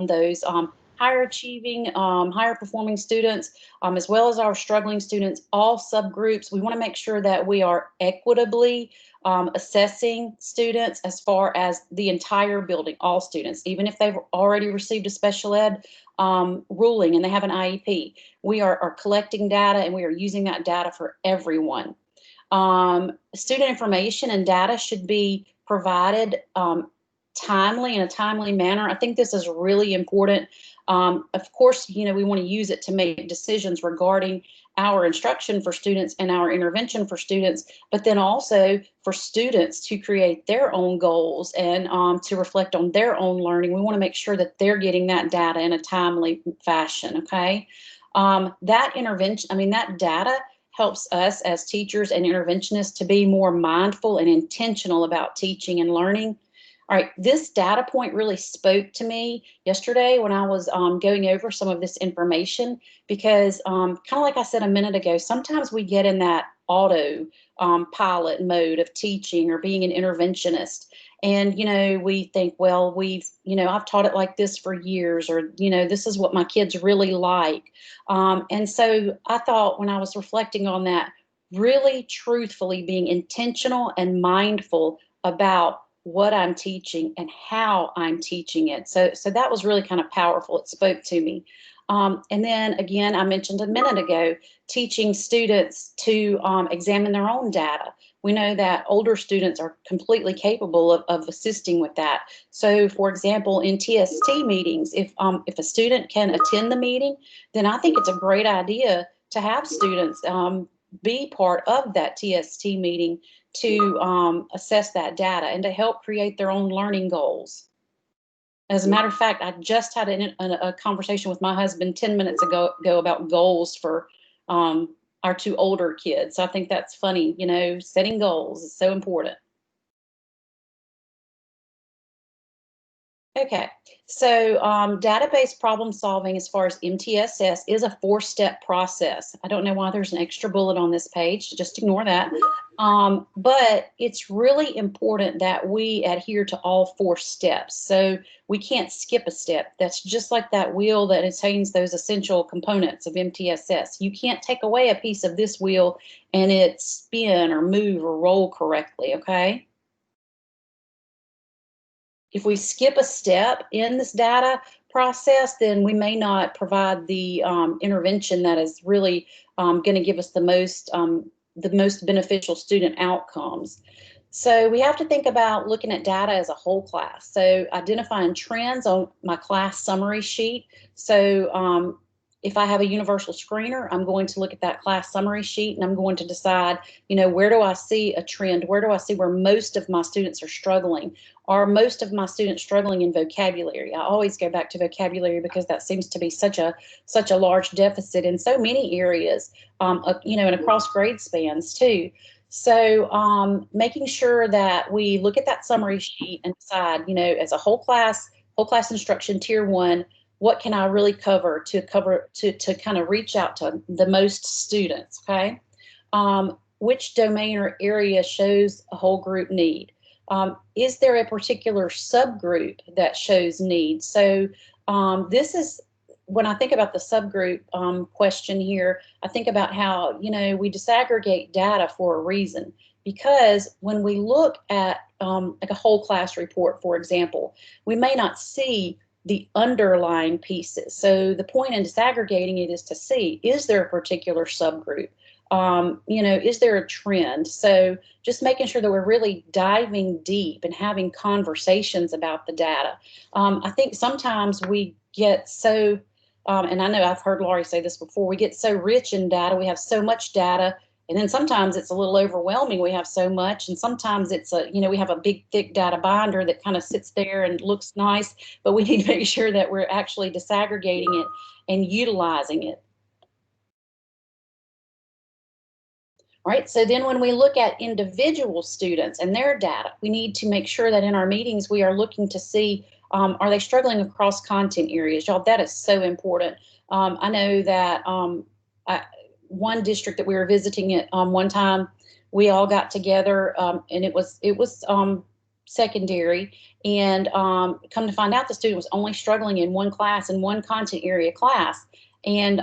those higher achieving, higher performing students, as well as our struggling students, all subgroups. We want to make sure that we are equitably assessing students as far as the entire building, all students, even if they've already received a special ed ruling and they have an IEP. We are collecting data and we are using that data for everyone. Student information and data should be provided timely, in a timely manner. I think this is really important. Of course, we want to use it to make decisions regarding our instruction for students and our intervention for students, but then also for students to create their own goals and to reflect on their own learning. We want to make sure that they're getting that data in a timely fashion, okay? That intervention, that data helps us as teachers and interventionists to be more mindful and intentional about teaching and learning. All right, this data point really spoke to me yesterday when I was going over some of this information because kind of like I said a minute ago, sometimes we get in that auto pilot mode of teaching or being an interventionist. And, we think, well, I've taught it like this for years, or, this is what my kids really like. And so I thought when I was reflecting on that, really truthfully being intentional and mindful about what I'm teaching and how I'm teaching it. So that was really kind of powerful. It spoke to me. And then again, I mentioned a minute ago, teaching students to examine their own data. We know that older students are completely capable of assisting with that. So for example, in TST meetings, if a student can attend the meeting, then I think it's a great idea to have students be part of that TST meeting to assess that data and to help create their own learning goals. As a matter of fact, I just had a conversation with my husband 10 minutes ago about goals for our two older kids. So I think that's funny, setting goals is so important. Okay, so database problem solving as far as MTSS is a 4-step process. I don't know why there's an extra bullet on this page, just ignore that. But it's really important that we adhere to all 4 steps. So we can't skip a step. That's just like that wheel that contains those essential components of MTSS. You can't take away a piece of this wheel and it spin or move or roll correctly, okay? If we skip a step in this data process, then we may not provide the intervention that is really going to give us the most beneficial student outcomes. So we have to think about looking at data as a whole class. So identifying trends on my class summary sheet. So if I have a universal screener, I'm going to look at that class summary sheet and I'm going to decide, where do I see a trend? Where do I see where most of my students are struggling? Are most of my students struggling in vocabulary? I always go back to vocabulary because that seems to be such a large deficit in so many areas, and across grade spans too. So making sure that we look at that summary sheet and decide, as a whole class instruction tier 1, what can I really cover to kind of reach out to the most students, okay? Which domain or area shows a whole group need? Is there a particular subgroup that shows need? So this is, when I think about the subgroup question here, I think about how, we disaggregate data for a reason. Because when we look at like a whole class report, for example, we may not see the underlying pieces. So the point in disaggregating it is to see, is there a particular subgroup? Is there a trend? So just making sure that we're really diving deep and having conversations about the data. I think sometimes we get so, and I know I've heard Laurie say this before, we get so rich in data, we have so much data, and then sometimes it's a little overwhelming. We have so much, and sometimes it's we have a big, thick data binder that kind of sits there and looks nice, but we need to make sure that we're actually disaggregating it and utilizing it. All right, so then when we look at individual students and their data, we need to make sure that in our meetings we are looking to see, are they struggling across content areas? Y'all, that is so important. I know that one district that we were visiting at one time, we all got together and it was secondary, and come to find out the student was only struggling in one class, in one content area class. And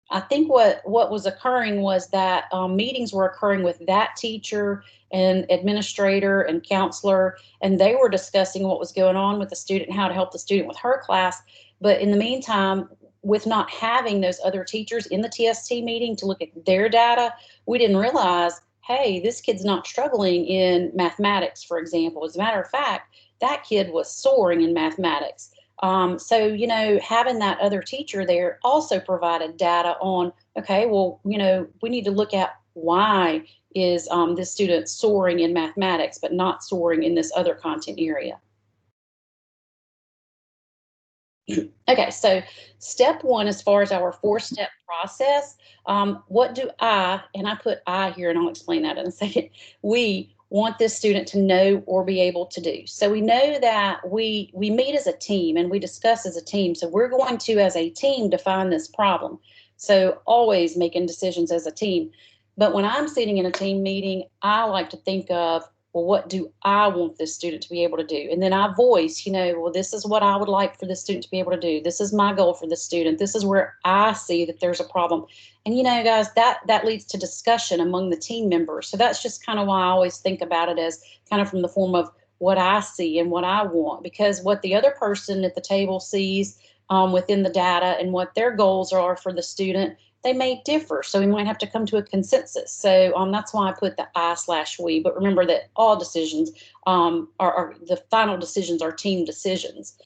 I think what was occurring was that meetings were occurring with that teacher and administrator and counselor, and they were discussing what was going on with the student, how to help the student with her class. But in the meantime, with not having those other teachers in the TST meeting to look at their data, we didn't realize, hey, this kid's not struggling in mathematics, for example. As a matter of fact, that kid was soaring in mathematics. So, having that other teacher there also provided data on, okay, well, we need to look at why is this student soaring in mathematics, but not soaring in this other content area. Okay, so step one, as far as our 4-step process, what do and I put I here, and I'll explain that in a second, we want this student to know or be able to do. So we know that we meet as a team and we discuss as a team. So we're going to, as a team, define this problem. So always making decisions as a team. But when I'm sitting in a team meeting, I like to think of, well, what do I want this student to be able to do? And then I voice, well, this is what I would like for this student to be able to do. This is my goal for this student. This is where I see that there's a problem. And, guys, that leads to discussion among the team members. So that's just kind of why I always think about it as kind of from the form of what I see and what I want, because what the other person at the table sees within the data and what their goals are for the student, they may differ. So we might have to come to a consensus. So that's why I put the I/we. But remember that all decisions are the final decisions are team decisions.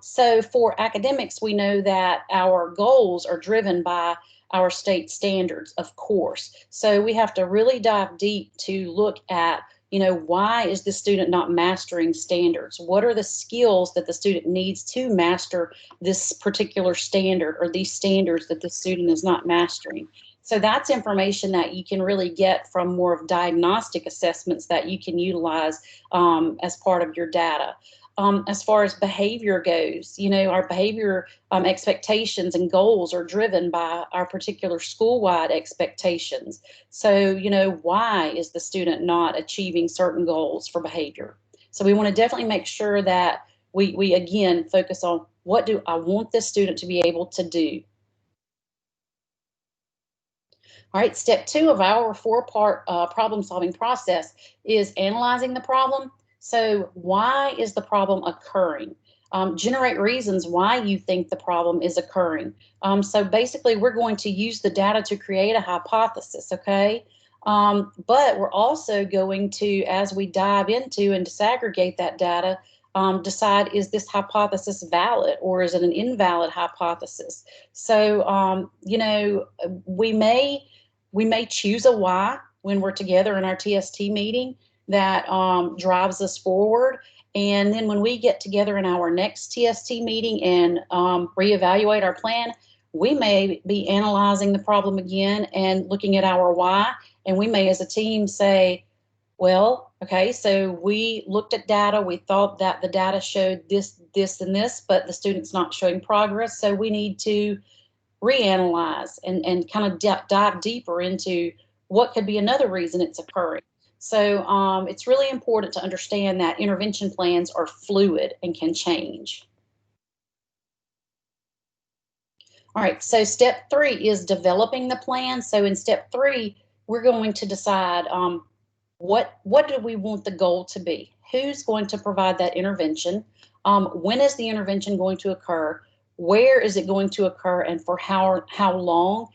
So for academics, we know that our goals are driven by our state standards, of course. So we have to really dive deep to look at, why is the student not mastering standards? What are the skills that the student needs to master this particular standard, or these standards that the student is not mastering? So that's information that you can really get from more of diagnostic assessments that you can utilize as part of your data. As far as behavior goes, our behavior expectations and goals are driven by our particular school-wide expectations. So, why is the student not achieving certain goals for behavior? So we want to definitely make sure that we again focus on, what do I want this student to be able to do? All right, step 2 of our 4-part problem-solving process is analyzing the problem. So why is the problem occurring? Generate reasons why you think the problem is occurring. So basically, we're going to use the data to create a hypothesis, okay? But we're also going to, as we dive into and disaggregate that data, decide, is this hypothesis valid or is it an invalid hypothesis? So, we may choose a why when we're together in our TST meeting that drives us forward. And then when we get together in our next TST meeting and reevaluate our plan, we may be analyzing the problem again and looking at our why. And we may, as a team, say, well, okay, so we looked at data. We thought that the data showed this, this, and this, but the student's not showing progress. So we need to reanalyze and kind of dive deeper into what could be another reason it's occurring. So it's really important to understand that intervention plans are fluid and can change. All right, so step 3 is developing the plan. So in step 3, we're going to decide what do we want the goal to be? Who's going to provide that intervention? When is the intervention going to occur? Where is it going to occur, and for how long?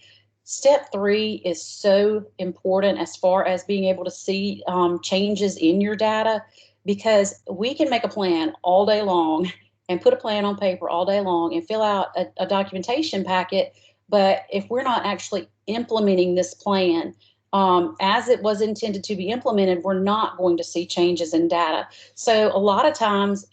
Step 3 is so important as far as being able to see changes in your data, because we can make a plan all day long and put a plan on paper all day long and fill out a documentation packet. But if we're not actually implementing this plan as it was intended to be implemented, we're not going to see changes in data. So a lot of times,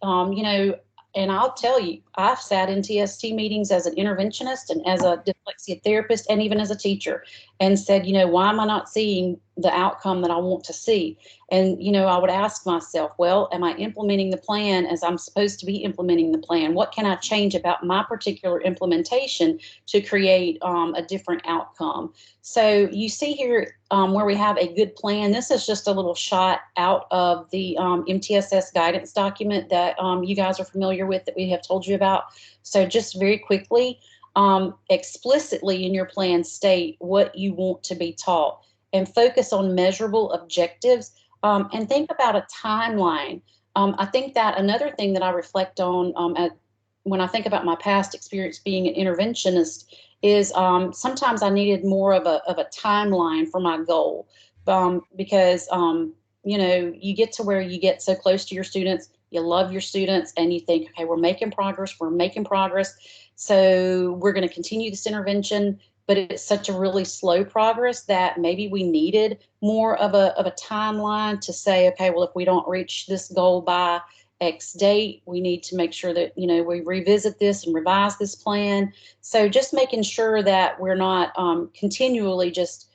and I'll tell you, I've sat in TST meetings as an interventionist and as a dyslexia therapist and even as a teacher and said, why am I not seeing, the outcome that I want to see. And, I would ask myself, well, am I implementing the plan as I'm supposed to be implementing the plan? What can I change about my particular implementation to create a different outcome? So you see here where we have a good plan. This is just a little shot out of the MTSS guidance document that you guys are familiar with, that we have told you about. So just very quickly, explicitly in your plan state what you want to be taught, and focus on measurable objectives, and think about a timeline. I think that another thing that I reflect on when I think about my past experience being an interventionist is sometimes I needed more of a timeline for my goal, because you get to where you get so close to your students, you love your students, and you think, okay, we're making progress, so we're going to continue this intervention, but it's such a really slow progress that maybe we needed more of a timeline to say, okay, well, if we don't reach this goal by X date, we need to make sure that, we revisit this and revise this plan. So just making sure that we're not continually just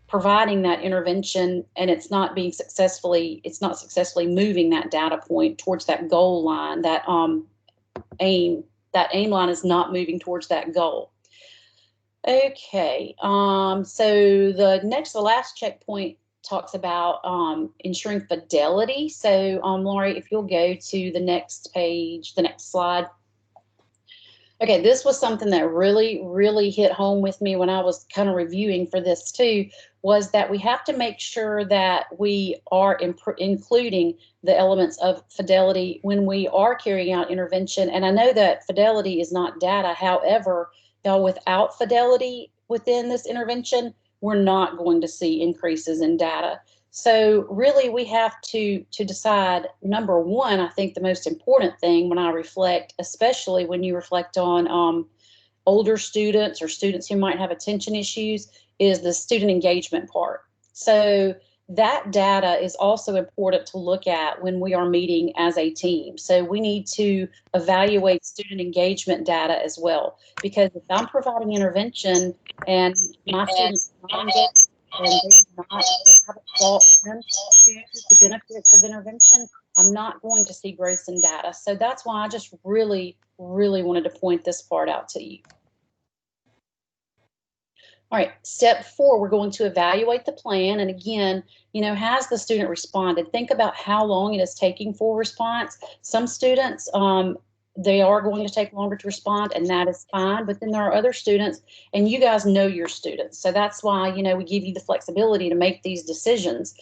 providing that intervention and it's not successfully moving that data point towards that goal line, that aim line is not moving towards that goal. Okay, so the last checkpoint talks about ensuring fidelity. So, Laurie, if you'll go to the next page, the next slide. Okay, this was something that really, really hit home with me when I was kind of reviewing for this too, was that we have to make sure that we are including the elements of fidelity when we are carrying out intervention. And I know that fidelity is not data. However, without fidelity within this intervention, we're not going to see increases in data. So really, we have to decide, number one, I think the most important thing when I reflect, especially when you reflect on older students or students who might have attention issues, is the student engagement part. So that data is also important to look at when we are meeting as a team. So we need to evaluate student engagement data as well, because if I'm providing intervention and my students are not engaged and they haven't bought into the benefits of intervention, I'm not going to see growth in data. So that's why I just really, really wanted to point this part out to you. All right, step 4, we're going to evaluate the plan. And again, has the student responded? Think about how long it is taking for response. Some students, they are going to take longer to respond, and that is fine. But then there are other students, and you guys know your students. So that's why, we give you the flexibility to make these decisions.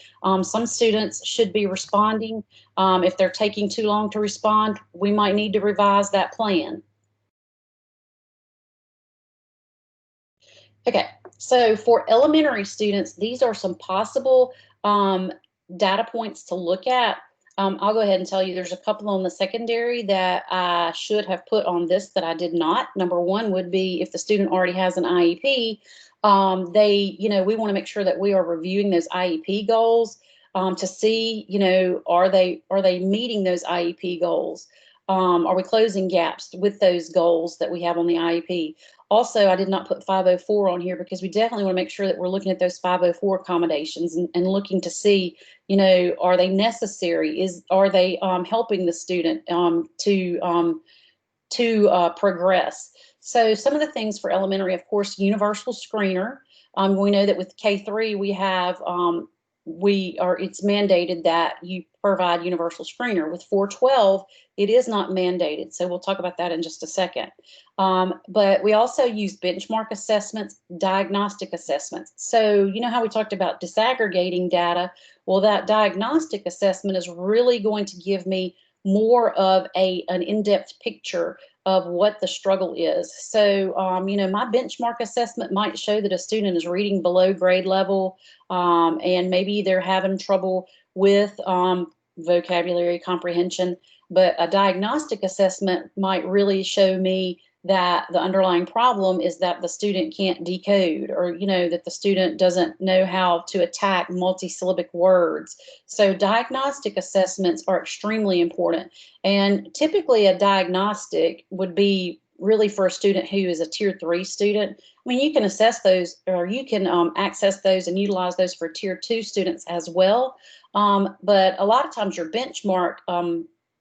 Some students should be responding. If they're taking too long to respond, we might need to revise that plan. Okay, so for elementary students, these are some possible data points to look at. I'll go ahead and tell you there's a couple on the secondary that I should have put on this that I did not. Number one would be if the student already has an IEP, we want to make sure that we are reviewing those IEP goals to see, are they meeting those IEP goals? Are we closing gaps with those goals that we have on the IEP? Also, I did not put 504 on here because we definitely want to make sure that we're looking at those 504 accommodations and looking to see, are they necessary? Are they helping the student to progress? So some of the things for elementary, of course, universal screener. We know that with K3 we have it's mandated that you provide universal screener. With 412, it is not mandated. So we'll talk about that in just a second. But we also use benchmark assessments, diagnostic assessments. So how we talked about disaggregating data? Well, that diagnostic assessment is really going to give me more of an in-depth picture of what the struggle is. So, my benchmark assessment might show that a student is reading below grade level, and maybe they're having trouble with vocabulary comprehension. But a diagnostic assessment might really show me that the underlying problem is that the student can't decode, or that the student doesn't know how to attack multisyllabic words. So diagnostic assessments are extremely important, and typically a diagnostic would be really for a student who is a tier 3 student. I mean, you can assess those, or you can access those and utilize those for tier 2 students as well. But a lot of times your benchmark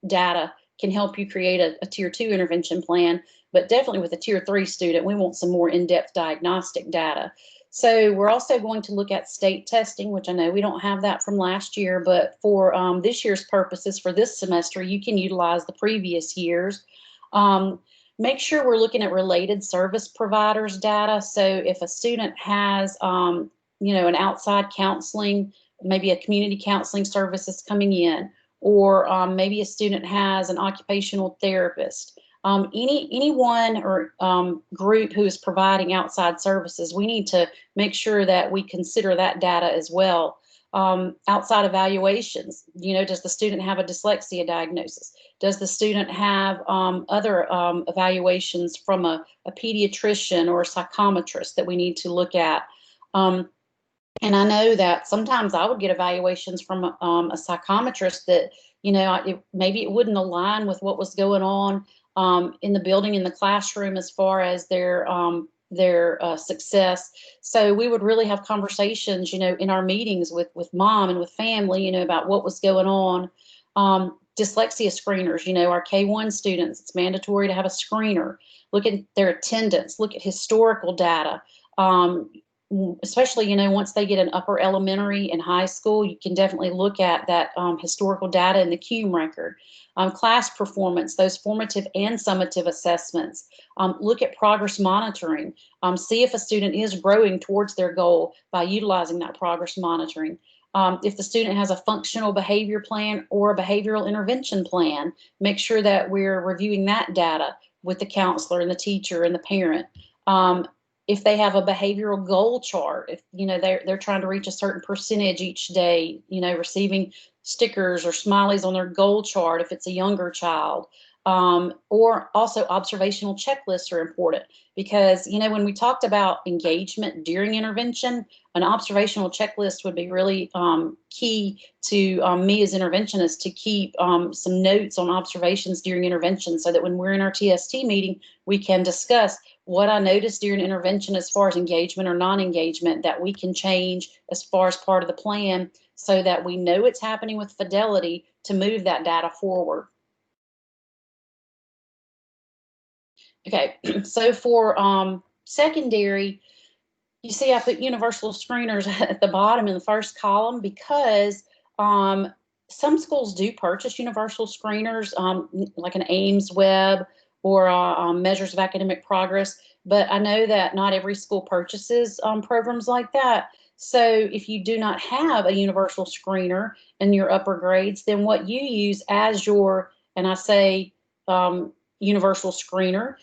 data can help you create a tier 2 intervention plan. But definitely with a tier 3 student, we want some more in-depth diagnostic data. So we're also going to look at state testing, which I know we don't have that from last year, but for this year's purposes for this semester, you can utilize the previous years. Make sure we're looking at related service providers data. So if a student has, an outside counseling, maybe a community counseling service is coming in, or maybe a student has an occupational therapist, anyone or group who is providing outside services, we need to make sure that we consider that data as well. Outside evaluations, does the student have a dyslexia diagnosis? Does the student have other evaluations from a pediatrician or a psychometrist that we need to look at? And I know that sometimes I would get evaluations from a psychometrist that, maybe it wouldn't align with what was going on in the building, in the classroom, as far as their success. So we would really have conversations, in our meetings with mom and with family, about what was going on. Dyslexia screeners, our K1 students, it's mandatory to have a screener. Look at their attendance, look at historical data. Especially, once they get an upper elementary and high school, you can definitely look at that historical data in the CUME record. Class performance, those formative and summative assessments. Look at progress monitoring. See if a student is growing towards their goal by utilizing that progress monitoring. If the student has a functional behavior plan or a behavioral intervention plan, make sure that we're reviewing that data with the counselor and the teacher and the parent. If they have a behavioral goal chart, if they're trying to reach a certain percentage each day, receiving stickers or smileys on their goal chart if it's a younger child. Or also observational checklists are important because, when we talked about engagement during intervention, an observational checklist would be really key to me as interventionist to keep some notes on observations during intervention so that when we're in our TST meeting, we can discuss what I noticed during intervention as far as engagement or non-engagement that we can change as far as part of the plan so that we know it's happening with fidelity to move that data forward. Okay, so for secondary, you see I put universal screeners at the bottom in the first column because some schools do purchase universal screeners, like an Ames Web or measures of academic progress. But I know that not every school purchases programs like that. So if you do not have a universal screener in your upper grades, then what you use as your, and I say universal screener,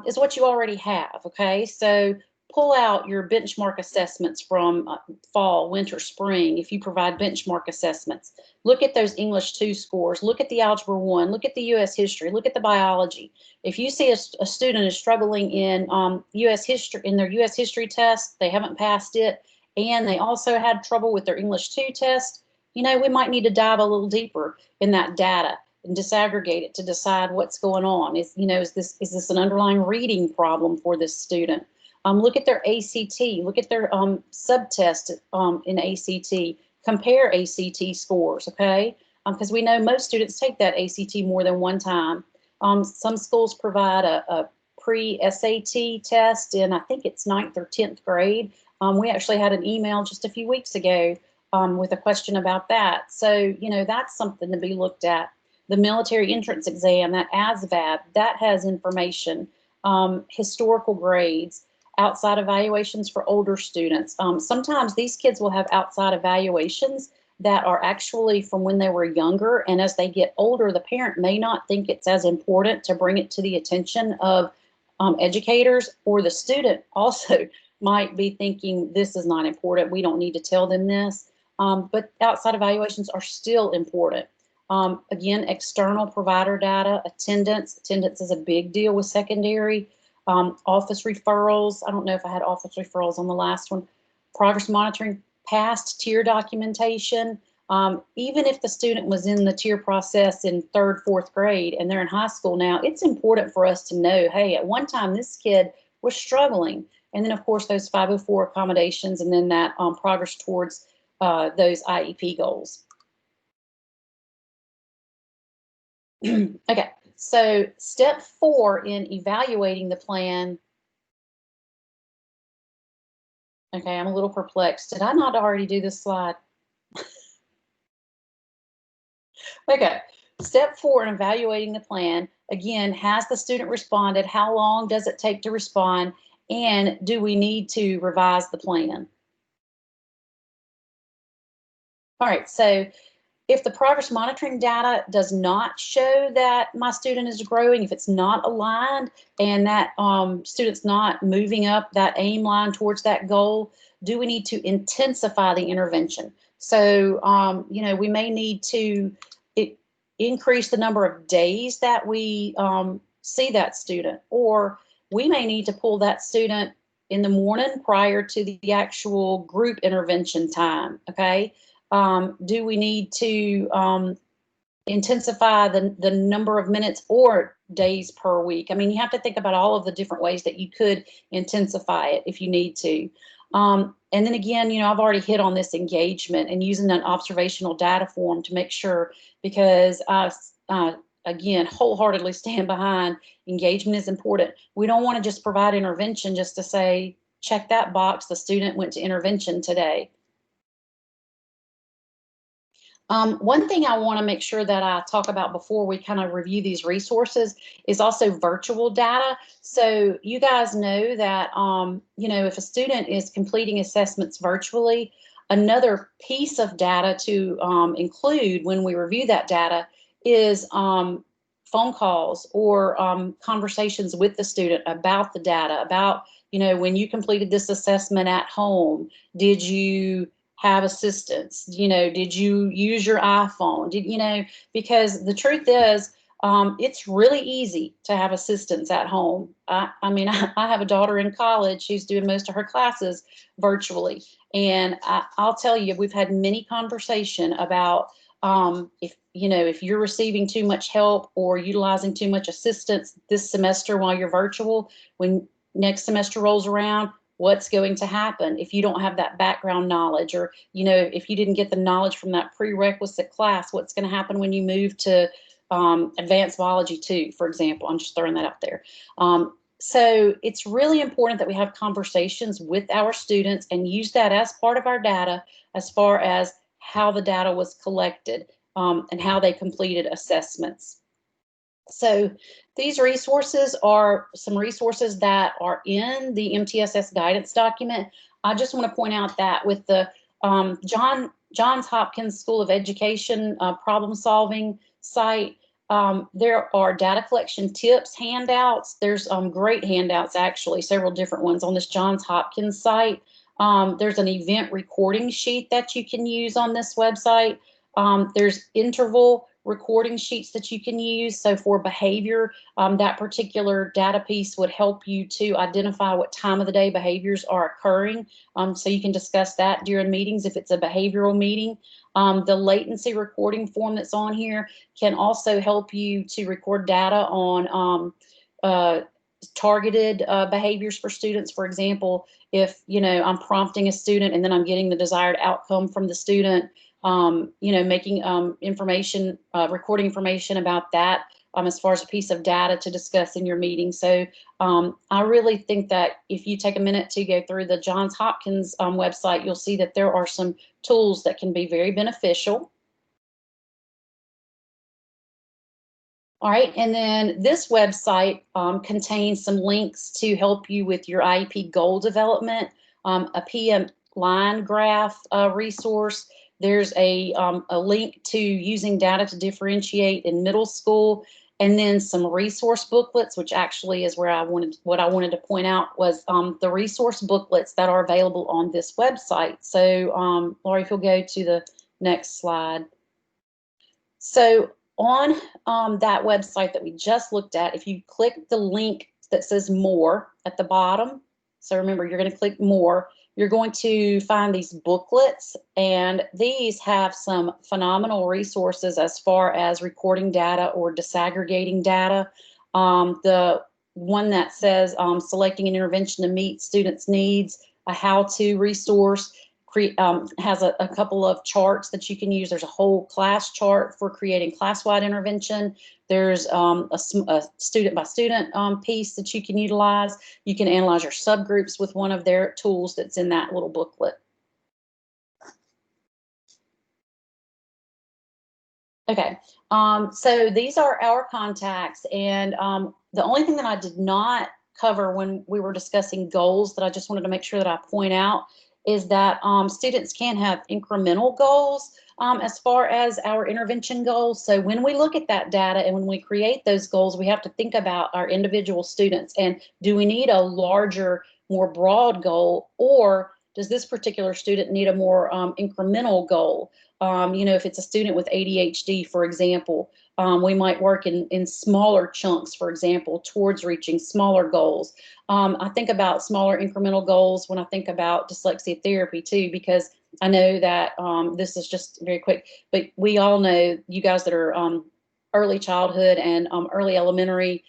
is what you already have. Okay, so pull out your benchmark assessments from fall, winter, spring, if you provide benchmark assessments. Look at those English 2 scores. Look at the Algebra 1. Look at the U.S. history. Look at the biology. If you see a student is struggling in U.S. history, in their U.S. history test, they haven't passed it, and they also had trouble with their English 2 test, we might need to dive a little deeper in that data and disaggregate it to decide what's going on. Is this an underlying reading problem for this student? Look at their ACT, look at their subtest in ACT, compare ACT scores, okay? Because we know most students take that ACT more than one time. Some schools provide a pre-SAT test in, I think it's 9th or 10th grade. We actually had an email just a few weeks ago with a question about that. So, that's something to be looked at. The military entrance exam, that ASVAB, that has information, historical grades, outside evaluations for older students. Sometimes these kids will have outside evaluations that are actually from when they were younger, and as they get older, the parent may not think it's as important to bring it to the attention of educators, or the student also might be thinking this is not important, we don't need to tell them this. But outside evaluations are still important. Again, external provider data, attendance is a big deal with secondary. Office referrals, I don't know if I had office referrals on the last one. Progress monitoring, past tier documentation, Even if the student was in the tier process in third, fourth grade and they're in high school now, it's important for us to know, hey, at one time this kid was struggling. And then, of course, those 504 accommodations and then that progress towards those IEP goals. Okay, so step 4 in evaluating the plan. Okay, I'm a little perplexed. Did I not already do this slide? Okay, step 4 in evaluating the plan. Again, has the student responded? How long does it take to respond? And do we need to revise the plan? All right, so if the progress monitoring data does not show that my student is growing, if it's not aligned and that student's not moving up that aim line towards that goal, do we need to intensify the intervention? So, we may need to increase the number of days that we see that student, or we may need to pull that student in the morning prior to the actual group intervention time, okay? Do we need to intensify the number of minutes or days per week? I mean, you have to think about all of the different ways that you could intensify it if you need to. And then again, I've already hit on this engagement and using an observational data form to make sure, because I, again, wholeheartedly stand behind engagement is important. We don't want to just provide intervention just to say, check that box, the student went to intervention today. One thing I want to make sure that I talk about before we kind of review these resources is also virtual data. So you guys know that, if a student is completing assessments virtually, another piece of data to include when we review that data is phone calls or conversations with the student about the data, about, when you completed this assessment at home, did you have assistance? Did you use your iPhone? Because the truth is, it's really easy to have assistance at home. I mean, I have a daughter in college. She's doing most of her classes virtually. And I'll tell you, we've had many conversation about if you're receiving too much help or utilizing too much assistance this semester while you're virtual, when next semester rolls around, what's going to happen if you don't have that background knowledge, or if you didn't get the knowledge from that prerequisite class, what's going to happen when you move to advanced biology 2, for example? I'm just throwing that out there. So it's really important that we have conversations with our students and use that as part of our data as far as how the data was collected and how they completed assessments. So these resources are some resources that are in the MTSS guidance document. I just want to point out that with the Johns Hopkins School of Education problem solving site, there are data collection tips, handouts. There's great handouts, actually, several different ones on this Johns Hopkins site. There's an event recording sheet that you can use on this website. There's interval recording sheets that you can use. So for behavior, that particular data piece would help you to identify what time of the day behaviors are occurring. So you can discuss that during meetings if it's a behavioral meeting. The latency recording form that's on here can also help you to record data on targeted behaviors for students. For example, if I'm prompting a student and then I'm getting the desired outcome from the student, making information, recording information about that as far as a piece of data to discuss in your meeting. So I really think that if you take a minute to go through the Johns Hopkins website, you'll see that there are some tools that can be very beneficial. All right, and then this website contains some links to help you with your IEP goal development, a PM line graph resource. There's a link to using data to differentiate in middle school, and then some resource booklets, which actually is where what I wanted to point out was the resource booklets that are available on this website. So, Laurie, if you'll go to the next slide. So on that website that we just looked at, if you click the link that says more at the bottom, so remember, you're going to click more, you're going to find these booklets, and these have some phenomenal resources as far as recording data or disaggregating data. The one that says selecting an intervention to meet students' needs, a how-to resource, has a couple of charts that you can use. There's a whole class chart for creating class-wide intervention. There's a student-by-student piece that you can utilize. You can analyze your subgroups with one of their tools that's in that little booklet. Okay, so these are our contacts, and the only thing that I did not cover when we were discussing goals that I just wanted to make sure that I point out is that students can have incremental goals as far as our intervention goals. So when we look at that data and when we create those goals, we have to think about our individual students, and do we need a larger, more broad goal, or does this particular student need a more incremental goal? You know, if it's a student with ADHD, for example, we might work in smaller chunks, for example, towards reaching smaller goals. I think about smaller incremental goals when I think about dyslexia therapy too, because I know that this is just very quick, but we all know, you guys that are early childhood and early elementary,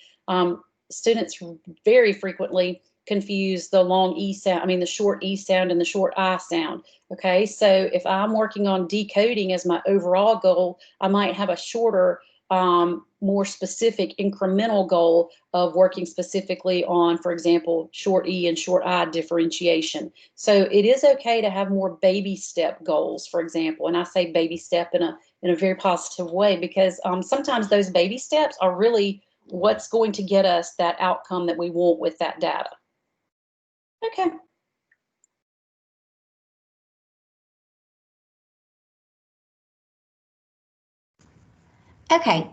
students very frequently confuse the long E sound, I mean, the short E sound and the short I sound. Okay, so if I'm working on decoding as my overall goal, I might have a shorter, more specific incremental goal of working specifically on, for example, short E and short I differentiation. So it is okay to have more baby step goals, for example, and I say baby step in a very positive way, because sometimes those baby steps are really what's going to get us that outcome that we want with that data. Okay. Okay,